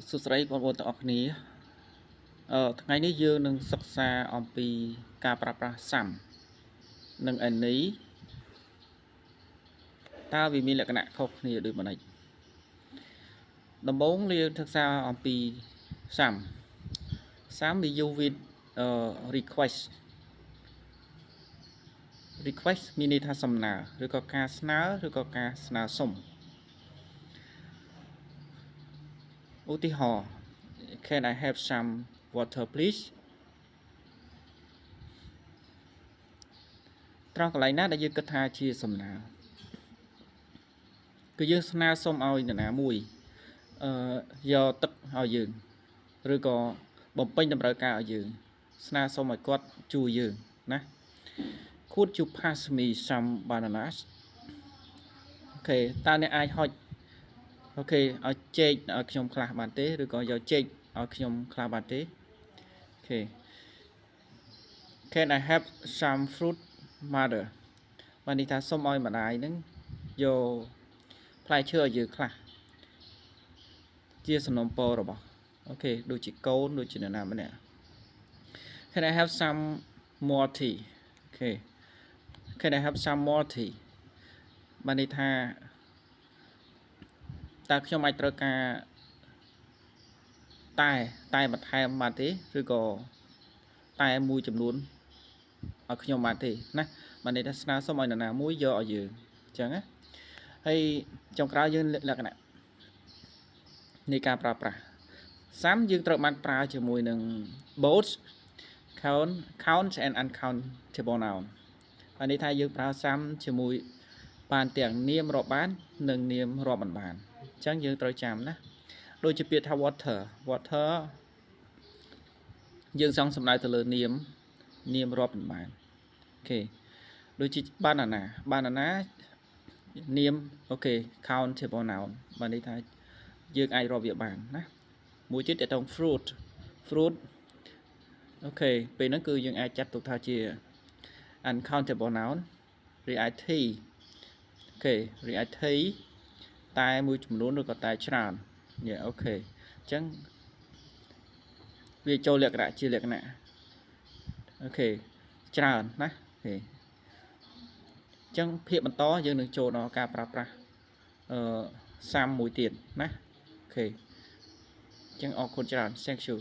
សួស្តីបងប្អូនទាំងអស់គ្នាថ្ងៃនេះយើងនឹងសិក្សាអំពីការប្រើប្រាស់ sum និង any តើវាមានលក្ខណៈខុសគ្នាដូចម្តេចដំបូងយើងសិក្សាអំពី sum វា use with request មានន័យថាសំណើឬក៏ការស្នើឬក៏ការស្នើសុំឧទាហរណ៍ Can I have some water please ត្រង់កន្លែងណាដែលយើងគិតថាជាសំណើគឺយើងស្នើសុំឲ្យនរណាមួយយកទឹកឲ្យយើងឬក៏បំពេញតម្រូវការឲ្យយើងស្នើសុំឲ្យគាត់ជួយយើងណា Could you pass me some bananas អូខេតើអ្នកអាចហុចអូខេឲ្យចេកឲ្យខ្ញុំខ្លះបានទេឬក៏យកចេកឲ្យខ្ញុំខ្លះបានទេអូខេ Can I have some fruit mother បាននេះថាសុំឲ្យម្ដាយនឹងយកផ្លែឈើឲ្យយើងខ្លះជាសំណូមពររបស់អូខេដូចជាកូនដូចជានរណាម្នាក់ Can I have some more tea អូខេ Can I have some more tea បាននេះថាតើខ្ញុំអាចត្រូវការតែបន្ថែមបានទេឬក៏តែមួយចំនួនឲ្យខ្ញុំបានទេណាបានន័យថាស្នើសុំឲ្យនរណាមួយយកឲ្យយើងអញ្ចឹងណាហើយចុងក្រោយយើងលក្ខណៈនៃការប្រើប្រាស់ sum យើងត្រូវបានប្រើជាមួយនឹង both count and uncountable noun បានន័យថាយើងប្រើ sum ជាមួយបានទាំងនាមរាប់បាននិងនាមរាប់មិនបានអញ្ចឹងយើងត្រូវចាំណាដូចជាពាក្យថា water យើងសង្កសំដៅទៅលើនាមរាប់មិនបានអូខេដូចជា banana នាមអូខេ countable noun បានន័យថាយើងអាចរាប់វាបានណាមួយទៀតតើតង fruit អូខេពេលហ្នឹងគឺយើងអាចចាត់ទុកថាជា uncountable noun រីឯ tea អូខេរីឯ tea តែមួយចំនួនឬក៏តែច្រើនអូខេអញ្ចឹងវាចូលលក្ខណៈជាលក្ខណៈអូខេច្រើនណាអូខេអញ្ចឹងភាគបន្តយើងនឹងចូលដល់ការប្រើប្រាស់sumមួយទៀតណាអូខេអញ្ចឹងអរគុណច្រើន Thank you